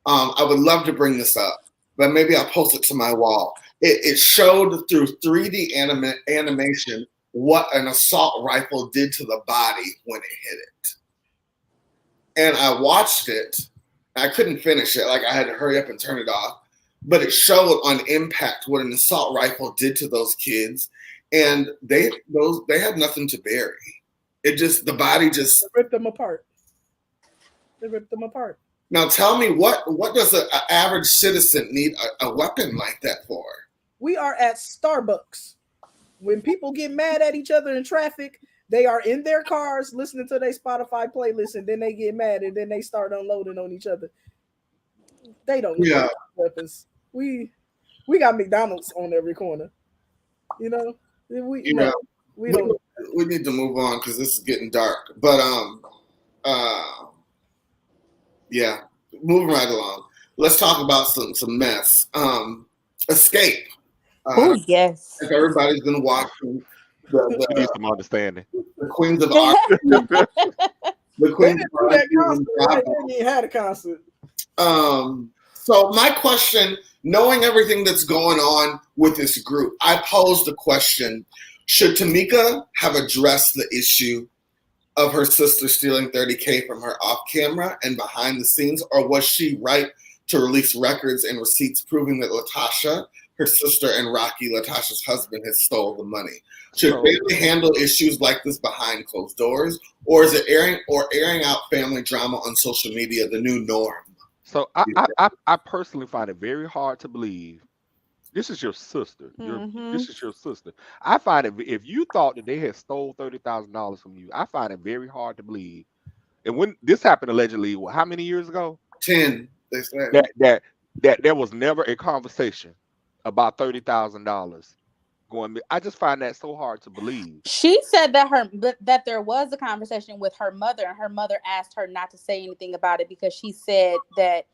I would love to bring this up, but maybe I'll post it to my wall. It showed through 3D animation what an assault rifle did to the body when it hit it. And I watched it. I couldn't finish it. Like I had to hurry up and turn it off. But it showed on impact what an assault rifle did to those kids. And they had nothing to bury. The body just ripped them apart. They ripped them apart. Now tell me, what does an average citizen need a weapon like that for? We are at Starbucks. When people get mad at each other in traffic, they are in their cars listening to their Spotify playlist, and then they get mad, and then they start unloading on each other. They don't need weapons. We got McDonald's on every corner. We don't. We need to move on because this is getting dark. But moving right along. Let's talk about some mess. Escape. Oh yes. If everybody's been watching need some understanding. The Queens of Art. The They Queen didn't do that concert, right? They didn't had a concert. So my question, knowing everything that's going on with this group, I posed the question, should Tamika have addressed the issue of her sister stealing $30K from her off camera and behind the scenes, or was she right to release records and receipts proving that Latasha, her sister, and Rocky, Latasha's husband, had stole the money? Should family handle issues like this behind closed doors, or is it airing out family drama on social media the new norm? So I personally find it very hard to believe. This is your sister. This is your sister. I find it, if you thought that they had stole $30,000 from you, I find it very hard to believe. And when this happened allegedly, how many years ago? 10, they said. That there was never a conversation about $30,000 going. I just find that so hard to believe. She said that there was a conversation with her mother, and her mother asked her not to say anything about it because she said that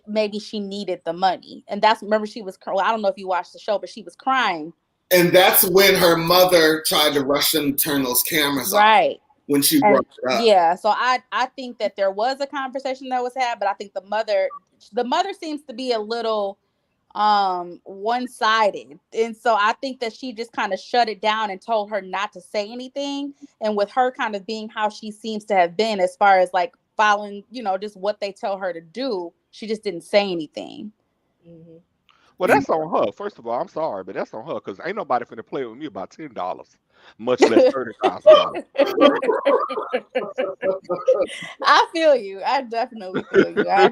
maybe she needed the money. And remember, she was, well, I don't know if you watched the show, but she was crying. And that's when her mother tried to rush them to turn those cameras off. When she brought it up. Yeah, so I think that there was a conversation that was had, but I think the mother seems to be a little one-sided, and so I think that she just kind of shut it down and told her not to say anything. And with her kind of being how she seems to have been as far as like following, just what they tell her to do, she just didn't say anything. Well, that's on her. First of all, I'm sorry, but that's on her, because ain't nobody finna play with me about $10, much less $30,000. I feel you. I definitely feel you. I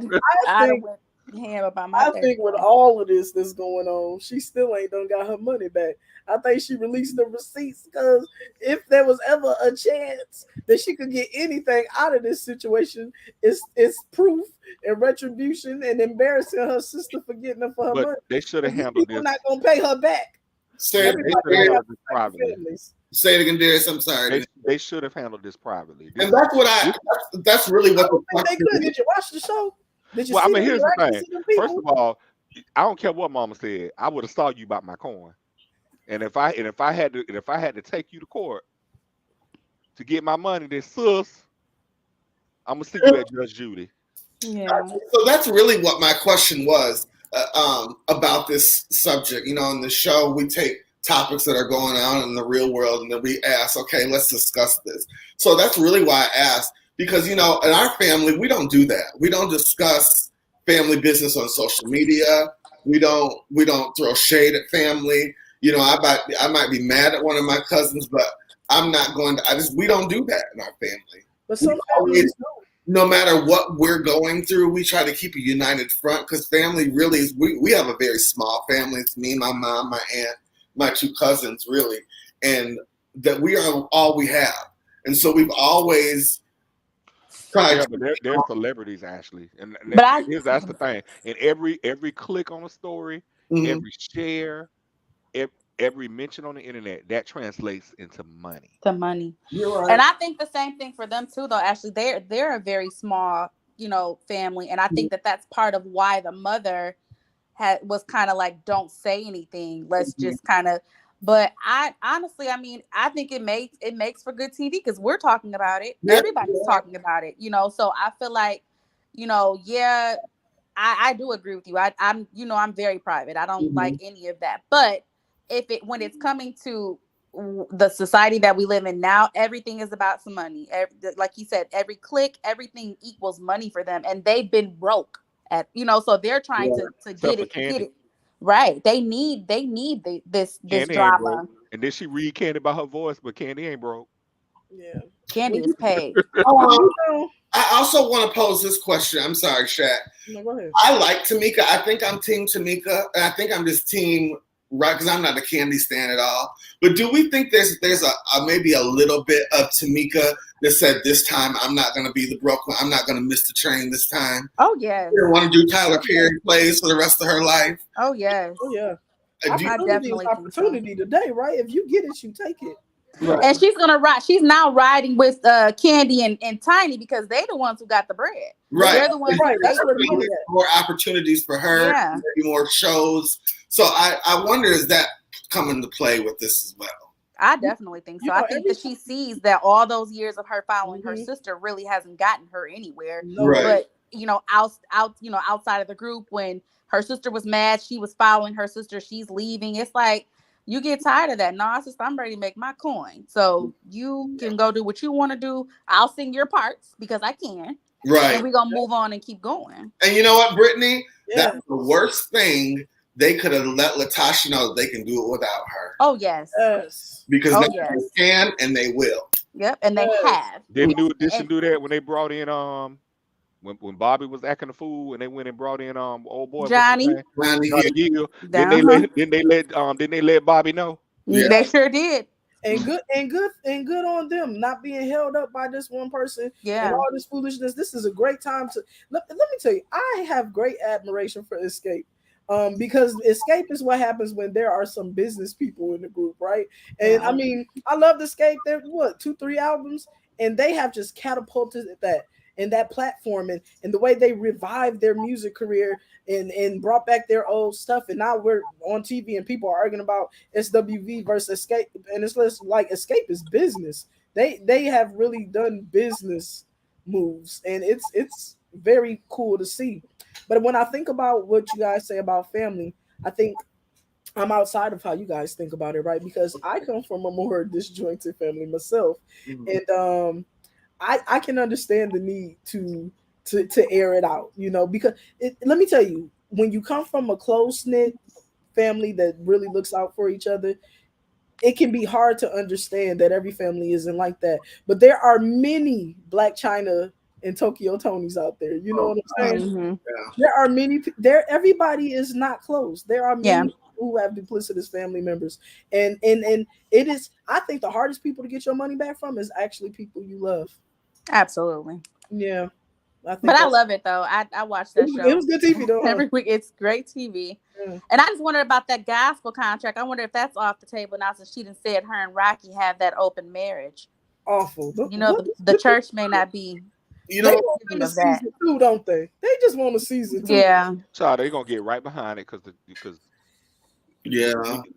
think with all of this that's going on, she still ain't done got her money back. I think she released the receipts because if there was ever a chance that she could get anything out of this situation, it's proof and retribution and embarrassing her sister for getting her for her money. They should have handled this. People not gonna pay her back. Say it again, Darius. I'm sorry. They should have handled this privately. And that's really what they could. Did you watch the show? Did you well, I mean, here's the thing. First of all, I don't care what Mama said. I would have saw you about my coin. And if I had to take you to court to get my money, then sis, I'm gonna see you at Judge Judy. Yeah. So that's really what my question was about this subject. In the show we take topics that are going on in the real world, and then we ask, okay, let's discuss this. So that's really why I asked, because in our family we don't do that. We don't discuss family business on social media. We don't throw shade at family. I might be mad at one of my cousins, but I'm not going to. We don't do that in our family. But some families don't. No matter what we're going through, we try to keep a united front, because family really is. We have a very small family. It's me, my mom, my aunt, my two cousins, really, and that we are all we have. And so we've always tried. Yeah, but they're celebrities, Ashleigh, and that's the thing. And every click on a story, every share, every mention on the internet, that translates into money. You're right. And I think the same thing for them too, though. Ashleigh, they're a very small, family, and I think that that's part of why the mother was kind of like, don't say anything. Let's just kind of. But I honestly, I think it makes for good TV because we're talking about it. Yeah. Everybody's talking about it, So I feel like, I do agree with you. I'm very private. I don't like any of that, but when it's coming to the society that we live in now, everything is about some money. Like you said, every click, everything equals money for them, and they've been broke so they're trying to get it right. They need this drama. And then she read Candy by her voice, but Candy ain't broke. Yeah, Candy is paid. I also want to pose this question. I'm sorry, Shaq. No, go ahead. I like Tamika. I think I'm Team Tamika, and I think I'm just Team. Right, because I'm not a Candy stan at all. But do we think there's a maybe a little bit of Tamika that said, this time I'm not going to be the broke one. I'm not going to miss the train this time. Oh, yeah. You want to do Tyler Perry plays for the rest of her life? Oh, yes. Oh, yeah. I definitely think opportunity today, right? If you get it, you take it. Right. And she's gonna ride. She's now riding with Candy and Tiny because they're the ones who got the bread. Right. They're the ones. Right. That's what more opportunities for her. Yeah. Maybe more shows. So I wonder, is that come into play with this as well? I definitely think so. I think that she sees that all those years of her following her sister really hasn't gotten her anywhere. Right. But outside of the group, when her sister was mad, she was following her sister. She's leaving. It's like you get tired of that. No, sister, I'm ready to make my coin. So you can go do what you want to do. I'll sing your parts because I can. Right. And we're gonna move on and keep going. And you know what, Brittany? That's the worst thing. They could have let Latasha know that they can do it without her. Oh yes. Because they can and they will. Yep, and they have. Didn't New Edition do that when they brought in when Bobby was acting a fool and they went and brought in old boy Johnny Gill. Didn't they let Bobby know? Yeah. They sure did. And good on them not being held up by this one person. Yeah. And all this foolishness. This is a great time to let me tell you, I have great admiration for Escape. Because Escape is what happens when there are some business people in the group, right? And I mean, I love Escape. They're 2-3 albums, and they have just catapulted that platform and the way they revived their music career and brought back their old stuff. And now we're on TV and people are arguing about SWV versus Escape, and it's less like Escape is business. They have really done business moves, and it's very cool to see. But when I think about what you guys say about family, I think I'm outside of how you guys think about it, right? Because I come from a more disjointed family myself, and I can understand the need to air it out, because let me tell you, when you come from a close-knit family that really looks out for each other, it can be hard to understand that every family isn't like that. But there are many Black China and Tokyo Tonys out there. You know what I'm saying? Yeah. There are many. Everybody is not close. There are many people who have duplicitous family members, and it is. I think the hardest people to get your money back from is actually people you love. Absolutely. Yeah. I love it though. I watched that show. It was good TV though. Every week. It's great TV. Yeah. And I just wondered about that gospel contract. I wonder if that's off the table now, since she done said her and Rocky have that open marriage. Awful. The church may not be. They want a season 2, don't they? They just want a season 2. Yeah. So they're gonna get right behind it because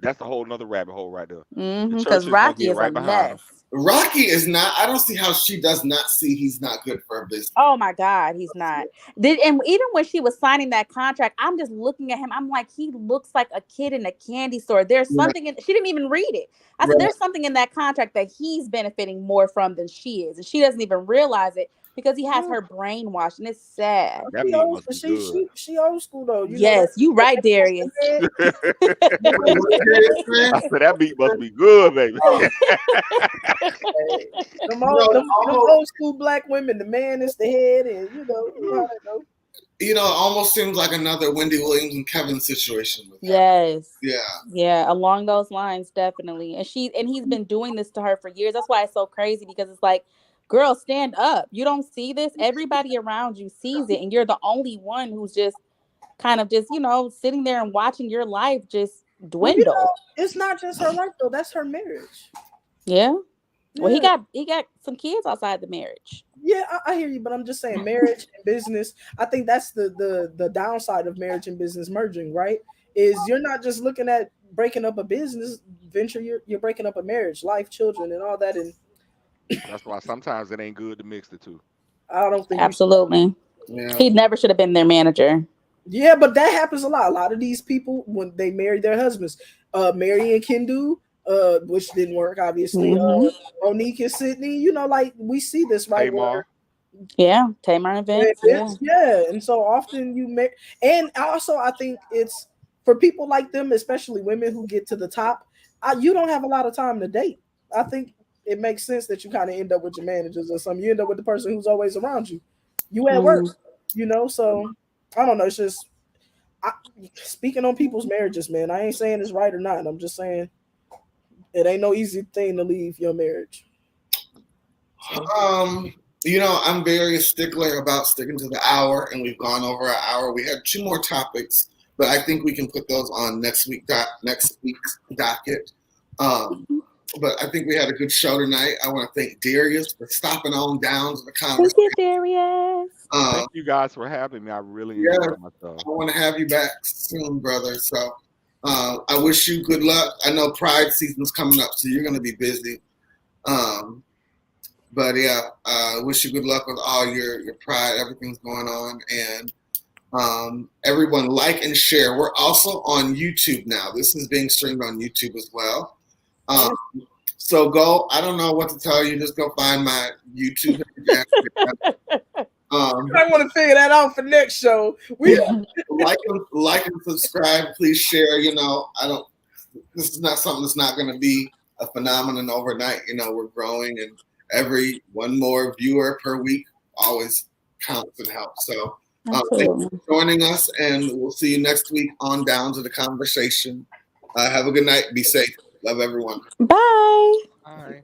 that's a whole nother rabbit hole right there. Because Rocky is a mess. Rocky is not. I don't see how she does not see he's not good for her business. Oh my God, he's not. And even when she was signing that contract, I'm just looking at him. I'm like, he looks like a kid in a candy store. There's something in. She didn't even read it. I said, there's something in that contract that he's benefiting more from than she is, and she doesn't even realize it because he has her brabrainwashed, and it's sad. She old school though. You right, Darius. I said that beat must be good, baby. Them old school Black women, the man is the head, and you know how that goes. It almost seems like another Wendy Williams and Kevin situation with her. Yes. Yeah. Yeah, along those lines, definitely. And he's been doing this to her for years. That's why it's so crazy, because it's like, girl, stand up. You don't see this. Everybody around you sees it, and you're the only one who's just kind of just, sitting there and watching your life just dwindle. It's not just her life though. That's her marriage. Yeah. Well, he got some kids outside the marriage. Yeah, I hear you, but I'm just saying, marriage and business. I think that's the downside of marriage and business merging, right? Is you're not just looking at breaking up a business venture. You're breaking up a marriage, life, children, and all that. And that's why sometimes it ain't good to mix the two. I don't think absolutely. Yeah. He never should have been their manager. Yeah, but that happens a lot. A lot of these people, when they marry their husbands, Mary and Kendu, which didn't work, obviously. Monique and Sydney, like we see this right. Tamar. Yeah, Tamar and Vince. Yeah, and so often and also I think it's for people like them, especially women who get to the top. You don't have a lot of time to date. I think it makes sense that you kind of end up with your managers or something. You end up with the person who's always around you. You at work, So I don't know. It's just speaking on people's marriages, man. I ain't saying it's right or not. I'm just saying it ain't no easy thing to leave your marriage. I'm very stickler about sticking to the hour, and we've gone over an hour. We had 2 more topics, but I think we can put those on next week's docket. But I think we had a good show tonight. I want to thank Darius for stopping on down to the conversation. Thank you, Darius. Thank you guys for having me. I really enjoyed myself. I want to have you back soon, brother. So I wish you good luck. I know Pride season's coming up, so you're going to be busy. But yeah, wish you good luck with all your Pride, everything's going on. And everyone like and share. We're also on YouTube now. This is being streamed on YouTube as well. So go, I don't know what to tell you. Just go find my YouTube. I want to figure that out for next show. Like and subscribe. Please share. This is not something that's not going to be a phenomenon overnight. We're growing, and every one more viewer per week always counts and helps. So thank you for joining us, and we'll see you next week on Down to the Conversation. Have a good night. Be safe. Love everyone. Bye. Bye.